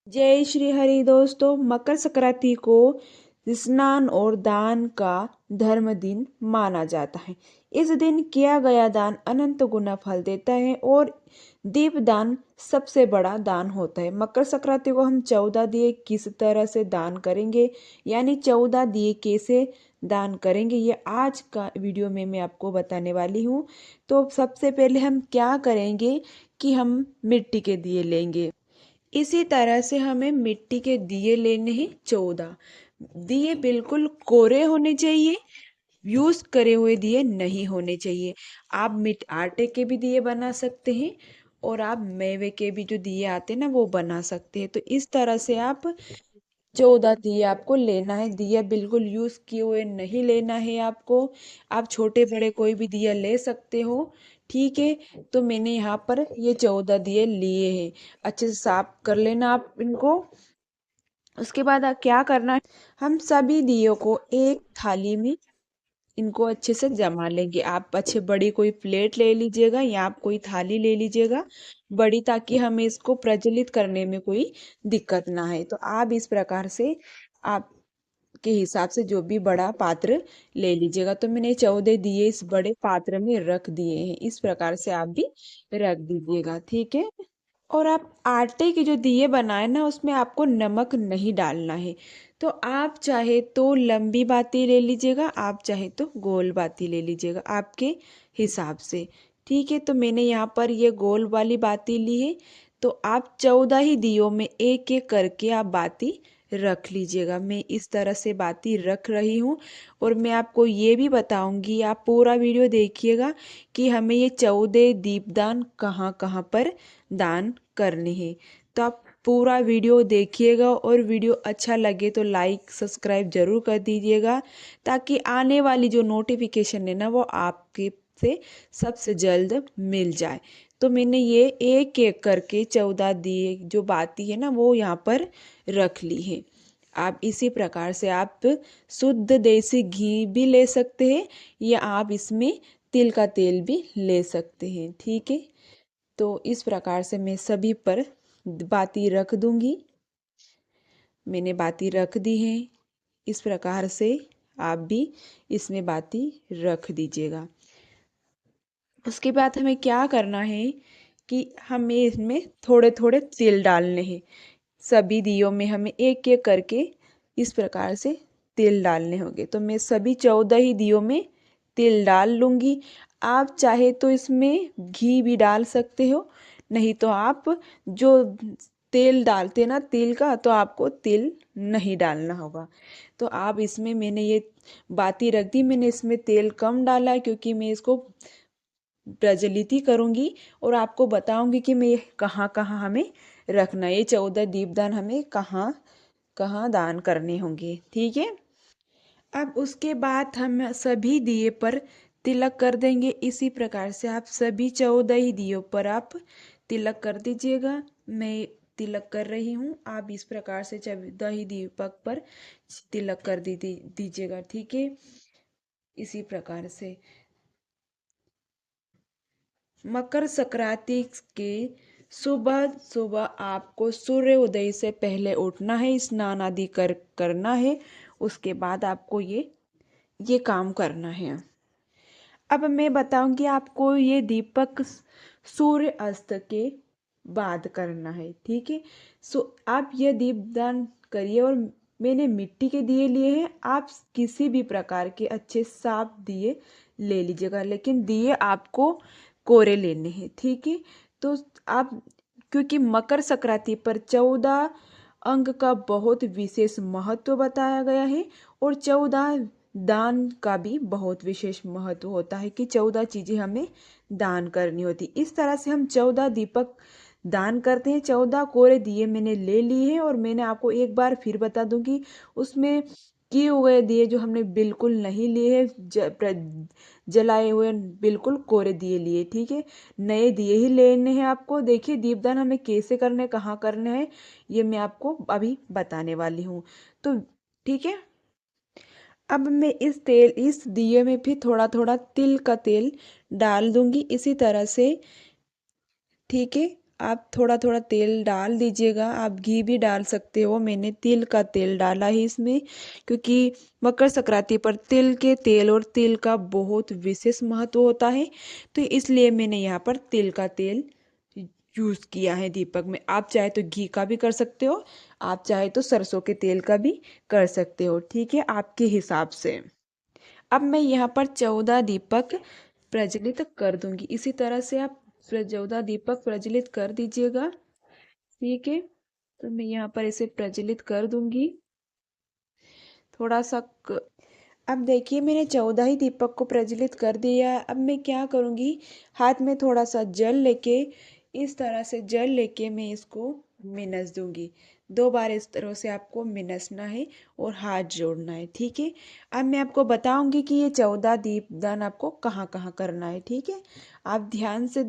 जय श्री हरि दोस्तों। मकर संक्रांति को स्नान और दान का धर्म दिन माना जाता है। इस दिन किया गया दान अनंत गुना फल देता है और दीप दान सबसे बड़ा दान होता है। मकर संक्रांति को हम 14 दिए किस तरह से दान करेंगे, यानी 14 दिए कैसे दान करेंगे, ये आज का वीडियो में मैं आपको बताने वाली हूँ। तो सबसे पहले हम क्या करेंगे कि हम मिट्टी के दिए लेंगे। इसी तरह से हमें मिट्टी के दिए लेने हैं 14 दिए। बिल्कुल कोरे होने चाहिए, यूज करे हुए दिए नहीं होने चाहिए। आप मिट आटे के भी दिए बना सकते हैं और आप मेवे के भी जो दिए आते हैं ना वो बना सकते हैं। तो इस तरह से आप 14 दिए आपको लेना है। दिया बिल्कुल यूज किए हुए नहीं लेना है आपको। आप छोटे बड़े कोई भी दिया ले सकते हो, ठीक है। तो मैंने यहाँ पर ये 14 दिए लिए हैं। अच्छे से साफ कर लेना आप इनको। उसके बाद क्या करना है, हम सभी दियों को एक थाली में इनको अच्छे से जमा लेंगे। आप अच्छे बड़ी कोई प्लेट ले लीजिएगा या आप कोई थाली ले लीजिएगा बड़ी, ताकि हमें इसको प्रज्वलित करने में कोई दिक्कत ना है। तो आप इस प्रकार से आपके हिसाब से जो भी बड़ा पात्र ले लीजिएगा। तो मैंने 14 दिए इस बड़े पात्र में रख दिए हैं। इस प्रकार से आप भी रख दीजिएगा, ठीक है। और आप आटे के जो दिए बनाए ना उसमें आपको नमक नहीं डालना है। तो आप चाहे तो लंबी बाती ले लीजिएगा, आप चाहे तो गोल बाती ले लीजिएगा आपके हिसाब से, ठीक है। तो मैंने यहाँ पर ये गोल वाली बाती ली है। तो आप 14 ही दियों में एक एक करके आप बाती रख लीजिएगा। मैं इस तरह से बाती रख रही हूँ और मैं आपको ये भी बताऊंगी, आप पूरा वीडियो देखिएगा कि हमें ये 14 दीपदान कहाँ कहाँ पर दान करने हैं। तो आप पूरा वीडियो देखिएगा और वीडियो अच्छा लगे तो लाइक सब्सक्राइब जरूर कर दीजिएगा, ताकि आने वाली जो नोटिफिकेशन है ना वो आपके से सबसे जल्द मिल जाए। तो मैंने ये एक एक करके 14 दिए जो बाती है ना वो यहाँ पर रख ली है। आप इसी प्रकार से आप शुद्ध देसी घी भी ले सकते हैं या आप इसमें तिल का तेल भी ले सकते हैं, ठीक है। तो इस प्रकार से मैं सभी पर बाती रख दूंगी। मैंने बाती रख दी है। इस प्रकार से आप भी इसमें बाती रख दीजिएगा। उसके बाद हमें क्या करना है कि हमें इसमें थोड़े थोड़े तिल डालने हैं। सभी दियों में हमें एक एक करके इस प्रकार से तिल डालने होंगे। तो मैं सभी 14 ही दियों में तिल डाल लूँगी। आप चाहे तो इसमें घी भी डाल सकते हो, नहीं तो आप जो तेल डालते हैं ना तिल का, तो आपको तिल नहीं डालना होगा। तो आप इसमें मैंने ये बाती रख दी। मैंने इसमें तेल कम डाला है क्योंकि मैं इसको प्रज्वलित ही करूँगी और आपको बताऊँगी कि मैं कहाँ कहाँ हमें रखना है। ये 14 दीपदान हमें कहाँ कहाँ दान करने होंगे, ठीक है। अब उसके बाद हम सभी दिए पर तिलक कर देंगे। इसी प्रकार से आप सभी 14 ही दियों पर आप तिलक कर दीजिएगा। मैं तिलक कर रही हूँ, आप इस प्रकार से 14 ही दीपक पर तिलक कर दीजिएगा, ठीक है। इसी प्रकार से मकर संक्रांति के सुबह सुबह आपको सूर्य उदय से पहले उठना है, स्नान आदि करना है। उसके बाद आपको ये काम करना है। अब मैं बताऊंगी आपको ये दीपक सूर्य अस्त के बाद करना है, ठीक है। सो आप ये दीपदान करिए। और मैंने मिट्टी के दिए लिए हैं, आप किसी भी प्रकार के अच्छे साफ दिए ले लीजिएगा, लेकिन दिए आपको कोरे लेने हैं, ठीक है। तो आप क्योंकि मकर संक्रांति पर 14 अंक का बहुत विशेष महत्व बताया गया है और 14 दान का भी बहुत विशेष महत्व होता है कि 14 चीजें हमें दान करनी होती। इस तरह से हम 14 दीपक दान करते हैं। 14 कोरे दिए मैंने ले लिए हैं और मैंने आपको एक बार फिर बता दूंगी उसमें किए हुए दिए जो हमने बिल्कुल नहीं लिए हैं, जलाए हुए बिल्कुल कोरे दिए लिए, ठीक है। नए दिए ही लेने हैं आपको। देखिए दीपदान हमें कैसे करने कहाँ करने हैं ये मैं आपको अभी बताने वाली हूँ। तो ठीक है। अब मैं इस दिए में भी थोड़ा थोड़ा तिल का तेल डाल दूंगी इसी तरह से, ठीक है। आप थोड़ा थोड़ा तेल डाल दीजिएगा। आप घी भी डाल सकते हो, मैंने तिल का तेल डाला है इसमें, क्योंकि मकर संक्रांति पर तेल और तिल का बहुत विशेष महत्व होता है, तो इसलिए मैंने यहाँ पर तिल का तेल यूज़ किया है दीपक में। आप चाहे तो घी का भी कर सकते हो, आप चाहे तो सरसों के तेल का भी कर सकते हो, ठीक है, आपके हिसाब से। अब मैं यहाँ पर 14 दीपक प्रज्वलित कर दूंगी। इसी तरह से आप 14 दीपक प्रज्वलित कर दीजिएगा, ठीक है। तो मैं यहाँ पर इसे प्रज्वलित कर दूंगी थोड़ा सा अब देखिए मैंने 14 ही दीपक को प्रज्वलित कर दिया है। अब मैं क्या करूँगी, हाथ में थोड़ा सा जल लेके, इस तरह से जल लेके मैं इसको मिनस दूंगी। 2 बार इस तरह से आपको मिनसना है और हाथ जोड़ना है, ठीक है। अब मैं आपको बताऊंगी कि ये 14 दीपदान आपको कहाँ कहाँ करना है, ठीक है। आप ध्यान से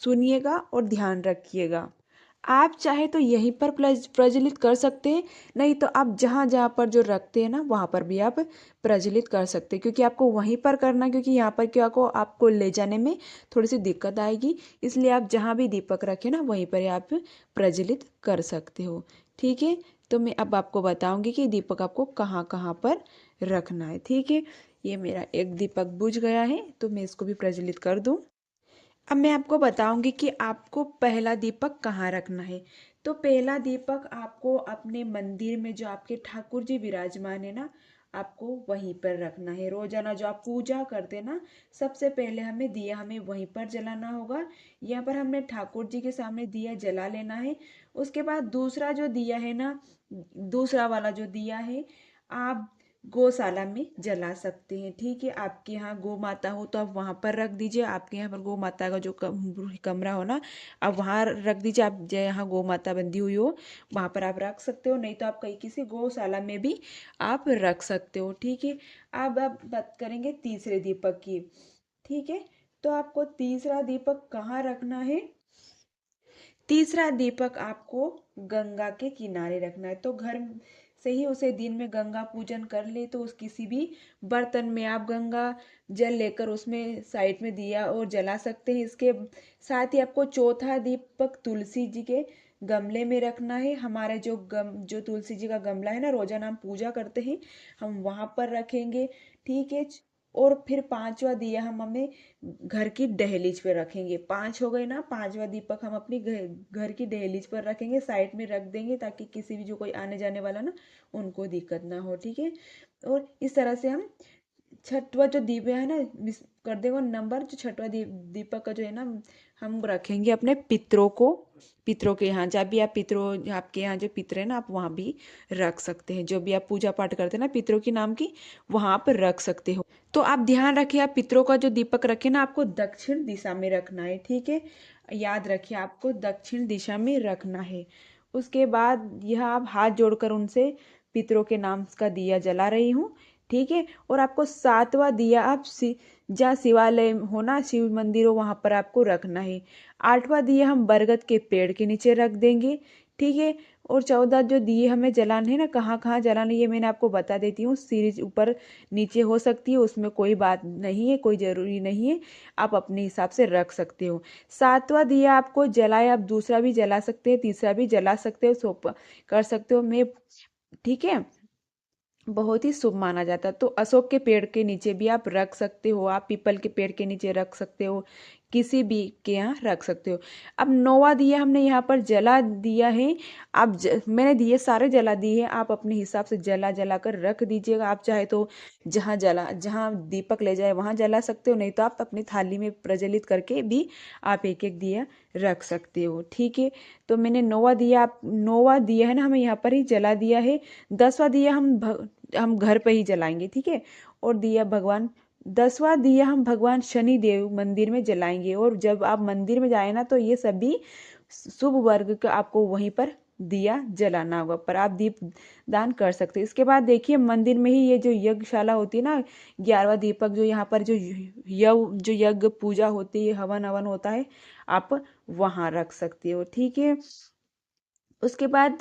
सुनिएगा और ध्यान रखिएगा। आप चाहे तो यहीं पर प्रज्वलित कर सकते हैं, नहीं तो आप जहाँ जहाँ पर जो रखते हैं ना वहाँ पर भी आप प्रज्वलित कर सकते हैं, क्योंकि आपको वहीं पर करना, क्योंकि यहाँ पर क्या को आपको ले जाने में थोड़ी सी दिक्कत आएगी, इसलिए आप जहाँ भी दीपक रखें ना वहीं पर आप प्रज्वलित कर सकते हो, ठीक है। तो मैं अब आपको बताऊंगी कि दीपक आपको कहाँ कहाँ पर रखना है, ठीक है। ये मेरा एक दीपक बुझ गया है, तो मैं इसको भी प्रज्वलित कर दूँ। अब मैं आपको बताऊंगी कि आपको पहला दीपक कहाँ रखना है। तो पहला दीपक आपको अपने मंदिर में जो आपके ठाकुर जी विराजमान है ना, आपको वहीं पर रखना है। रोजाना जो आप पूजा करते हैं ना, सबसे पहले हमें वहीं पर जलाना होगा। यहाँ पर हमने ठाकुर जी के सामने दिया जला लेना है। उसके बाद दूसरा जो दिया है ना, दूसरा वाला जो दिया है, आप गौशाला में जला सकते हैं, ठीक है। आपके यहाँ गौ माता हो तो आप वहाँ पर रख दीजिए। आपके यहाँ पर गौ माता का जो कमरा हो ना, आप वहाँ रख दीजिए। आप जहाँ गौ माता बंधी हुई हो वहाँ पर आप रख सकते हो, नहीं तो आप कहीं किसी गौशाला में भी आप रख सकते हो, ठीक है। अब आप बात करेंगे तीसरे दीपक की, ठीक है। तो आपको तीसरा दीपक कहाँ रखना है। तीसरा दीपक आपको गंगा के किनारे रखना है। तो घर से ही उसे दिन में गंगा पूजन कर ले, तो उस किसी भी बर्तन में आप गंगा जल लेकर उसमें साइड में दिया और जला सकते हैं। इसके साथ ही आपको चौथा दीपक तुलसी जी के गमले में रखना है। हमारे जो तुलसी जी का गमला है ना, रोजाना हम पूजा करते हैं, हम वहां पर रखेंगे, ठीक है। और फिर पांचवा दिया हम हमें घर की दहलीज पे रखेंगे। 5 हो गए ना, पांचवा दीपक हम अपनी घर की दहलीज पर रखेंगे, साइड में रख देंगे, ताकि किसी भी जो कोई आने जाने वाला ना उनको दिक्कत ना हो, ठीक है। और इस तरह से हम छठवा जो दीपक है ना, मिस कर देंगे नंबर, जो छठवा दीपक का जो है ना, हम रखेंगे अपने पितरों के यहाँ। जब भी आप पितरों, आपके यहाँ जो पितर है ना, आप वहाँ भी रख सकते हैं। जो भी आप पूजा पाठ करते हैं ना पितरों की नाम की, वहाँ पर रख सकते हो। तो आप ध्यान रखिए, आप पितरों का जो दीपक रखे ना, आपको दक्षिण दिशा में रखना है, ठीक है। याद रखिए आपको दक्षिण दिशा में रखना है। उसके बाद यह आप हाथ जोड़कर उनसे पितरों के नाम का दिया जला रही हूँ, ठीक है। और आपको 7वां दिया आप जहाँ शिवालय हो ना, शिव मंदिर हो, वहां पर आपको रखना है। 8वां दिया हम बरगद के पेड़ के नीचे रख देंगे, ठीक है। और 14 जो दिए हमें जलाने हैं ना, कहाँ कहाँ जलाने, ये मैंने आपको बता देती हूँ। सीरीज ऊपर नीचे हो सकती है, उसमें कोई बात नहीं है, कोई जरूरी नहीं है, आप अपने हिसाब से रख सकते हो। 7वां दिया आपको जलाए, आप दूसरा भी जला सकते हैं, तीसरा भी जला सकते हो, सोप कर सकते हो, मैं, ठीक है। बहुत ही शुभ माना जाता है। तो अशोक के पेड़ के नीचे भी आप रख सकते हो, आप पीपल के पेड़ के नीचे रख सकते हो, किसी भी के यहाँ रख सकते हो। अब 9वां दिया हमने यहाँ पर जला दिया है। मैंने दिए सारे जला दिए हैं, आप अपने हिसाब से जला जला कर रख दीजिएगा। आप चाहे तो जहाँ दीपक ले जाए वहाँ जला सकते हो, नहीं तो आप अपनी थाली में प्रज्वलित करके भी आप एक एक दिया रख सकते हो, ठीक है। तो मैंने 9वां दिया है ना, हमें यहाँ पर ही जला दिया है। 10वां दिया हम घर पे ही जलाएंगे, ठीक है। और दिया भगवान 10वां दिया हम भगवान शनि देव मंदिर में जलाएंगे। और जब आप मंदिर में जाए ना, तो ये सभी शुभ वर्ग का आपको वहीं पर दिया जलाना होगा, पर आप दीप दान कर सकते हैं। इसके बाद देखिए मंदिर में ही ये जो यज्ञशाला होती है ना, 11वां दीपक जो यहाँ पर जो यज्ञ पूजा होती है, हवन हवन होता है, आप वहां रख सकते हो, ठीक है। उसके बाद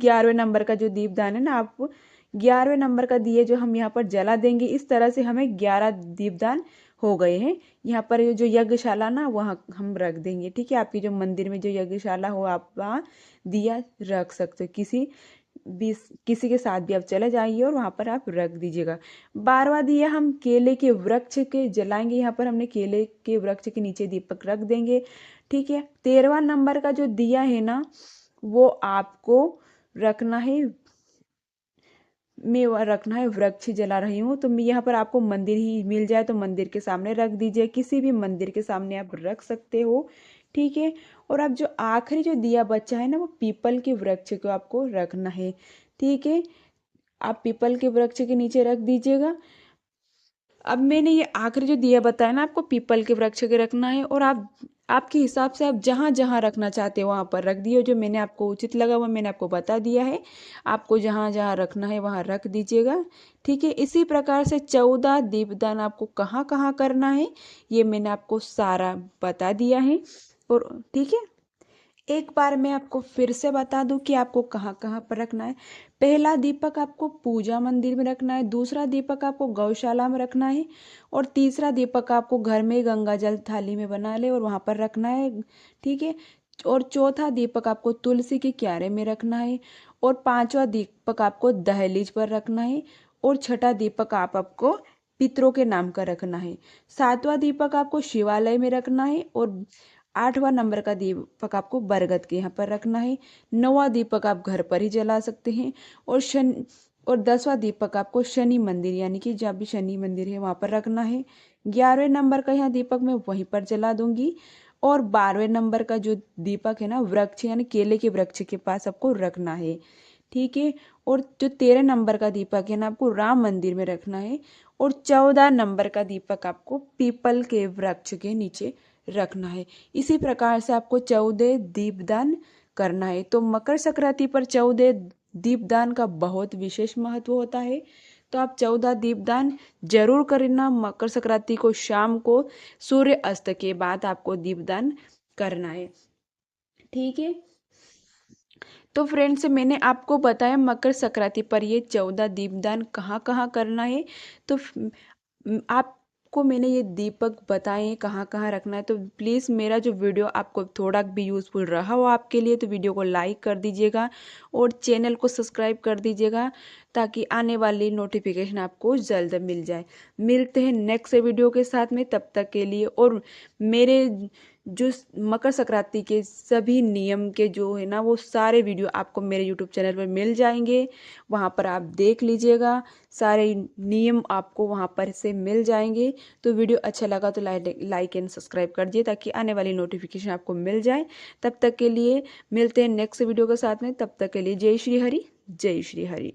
11वें नंबर का जो दीपदान है ना, आप 11वें नंबर का दिए जो हम यहाँ पर जला देंगे। इस तरह से हमें 11 दीपदान हो गए हैं। यहाँ पर ये जो यज्ञशाला ना वहाँ हम रख देंगे, ठीक है। आपकी जो मंदिर में जो यज्ञशाला हो आप वहाँ दिया रख सकते हो, किसी के साथ भी आप चले जाइए और वहाँ पर आप रख दीजिएगा। 12वां दिया हम केले के वृक्ष के जलाएंगे, यहाँ पर हमने केले के वृक्ष के नीचे दीपक रख देंगे, ठीक है। 13वां नंबर का जो दिया है ना वो आपको रखना है, मैं रखना है वृक्ष जला रही हूँ, तो मैं यहाँ पर आपको मंदिर ही मिल जाए तो मंदिर के सामने रख दीजिए, किसी भी मंदिर के सामने आप रख सकते हो, ठीक है। और अब जो आखिरी जो दिया बचा है ना वो पीपल के वृक्ष को आपको रखना है, ठीक है। आप पीपल के वृक्ष के नीचे रख दीजिएगा। अब मैंने ये आखिरी जो दिया बताया ना आपको पीपल के वृक्ष के रखना है, और आप आपके हिसाब से आप जहाँ जहाँ रखना चाहते हो वहाँ पर रख दिए, जो मैंने आपको उचित लगा वो मैंने आपको बता दिया है। आपको जहाँ जहाँ रखना है वहाँ रख दीजिएगा, ठीक है। इसी प्रकार से 14 दीपदान आपको कहाँ कहाँ करना है ये मैंने आपको सारा बता दिया है, और ठीक है। एक बार मैं आपको फिर से बता दूं कि आपको कहाँ कहाँ पर रखना है। पहला दीपक आपको पूजा मंदिर में रखना है, दूसरा दीपक आपको गौशाला में रखना है, और तीसरा दीपक आपको घर में गंगा जल थाली में बना ले और वहाँ पर रखना है, ठीक है। और चौथा दीपक आपको तुलसी के क्यारे में रखना है, और पांचवा दीपक आपको दहलीज पर रखना है, और छठा दीपक आपको पितरों के नाम का रखना है। सातवां दीपक आपको शिवालय में रखना है, और 8वां नंबर का दीपक आपको बरगद के यहाँ पर रखना है। 9वां दीपक आप घर पर ही जला सकते हैं, और 10वां दीपक आपको शनि मंदिर यानी कि जहाँ भी शनि मंदिर है वहाँ पर रखना है। 11वें नंबर का यहाँ दीपक मैं वहीं पर जला दूंगी, और 12वें नंबर का जो दीपक है ना वृक्ष यानी केले के वृक्ष के पास आपको रखना है, ठीक है। और जो 13 नंबर का दीपक है ना आपको राम मंदिर में रखना है, और 14 नंबर का दीपक आपको पीपल के वृक्ष के नीचे रखना है। इसी प्रकार से आपको 14 दीपदान करना है। तो मकर संक्रांति पर 14 दीपदान का बहुत विशेष महत्व होता है, तो आप 14 दीपदान जरूर करना। मकर संक्रांति को शाम को सूर्य अस्त के बाद आपको दीपदान करना है, ठीक है। तो फ्रेंड्स मैंने आपको बताया मकर संक्रांति पर ये 14 दीपदान कहाँ कहाँ करना है। तो आपको मैंने ये दीपक बताए कहाँ कहाँ रखना है, तो प्लीज़ मेरा जो वीडियो आपको थोड़ा भी यूज़फुल रहा हो आपके लिए तो वीडियो को लाइक कर दीजिएगा, और चैनल को सब्सक्राइब कर दीजिएगा, ताकि आने वाली नोटिफिकेशन आपको जल्द मिल जाए। मिलते हैं नेक्स्ट वीडियो के साथ में, तब तक के लिए। और मेरे जो मकर संक्रांति के सभी नियम के जो है ना वो सारे वीडियो आपको मेरे यूट्यूब चैनल पर मिल जाएंगे, वहाँ पर आप देख लीजिएगा, सारे नियम आपको वहाँ पर से मिल जाएंगे। तो वीडियो अच्छा लगा तो लाइक एंड सब्सक्राइब कर दिए, ताकि आने वाली नोटिफिकेशन आपको मिल जाए। तब तक के लिए मिलते हैं नेक्स्ट वीडियो के साथ में, तब तक के लिए जय श्री हरि, जय श्री हरि।